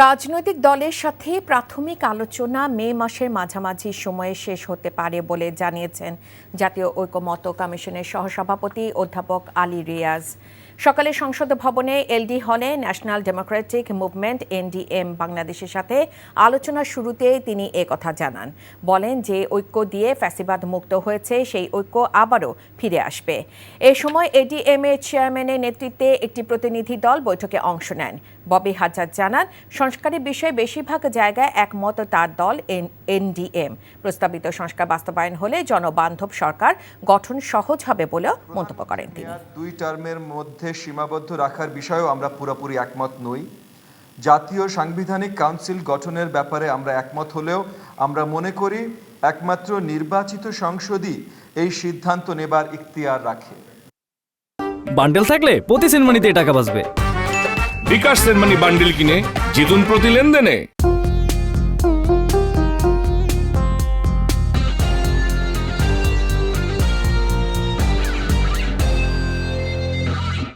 রাজনৈতিক দলের সাথে প্রাথমিক আলোচনা মে মাসের মাঝামাঝি সময়ে শেষ হতে পারে বলে জানিয়েছেন জাতীয় ঐকমত্য কমিশনের সহসভাপতি অধ্যাপক আলী রিয়াজ। সকালে সংসদ ভবনে এলডি হলে ন্যাশনাল ডেমোক্রেটিক মুভমেন্ট এনডিএম বাংলাদেশের সাথে আলোচনার শুরুতেই তিনি একথা জানান। বলেন যে ঐক্য দিয়ে ফ্যাসিবাদ মুক্ত হয়েছে, সেই ঐক্য আবারও ফিরে আসবে। এ সময় এডিএম এর চেয়ারম্যানের নেতৃত্বে একটি প্রতিনিধি দল বৈঠকে অংশ নেন। ববি হাজার জানান, সংস্কারের বিষয়ে বেশিরভাগ জায়গায় একমত তার দল এনডিএম। প্রস্তাবিত সংস্কার বাস্তবায়ন হলে জনবান্ধব সরকার গঠন সহজ হবে বলেও মন্তব্য করেন তিনি। 2 টার্মের মধ্যে সীমাবদ্ধ রাখার বিষয়েও আমরা পুরোপুরি একমত নই। জাতীয় সাংবিধানিক কাউন্সিল গঠনের ব্যাপারে আমরা একমত হলেও আমরা মনে করি একমাত্র নির্বাচিত সংসদই এই সিদ্ধান্ত নেবার ইখতিয়ার রাখে। বান্ডেল থাকলে প্রতি সেনমানিতে টাকা বাঁচবে। বিকাশ সেনমানি বান্ডেল কিনে জিতুন প্রতি লেনদেনে।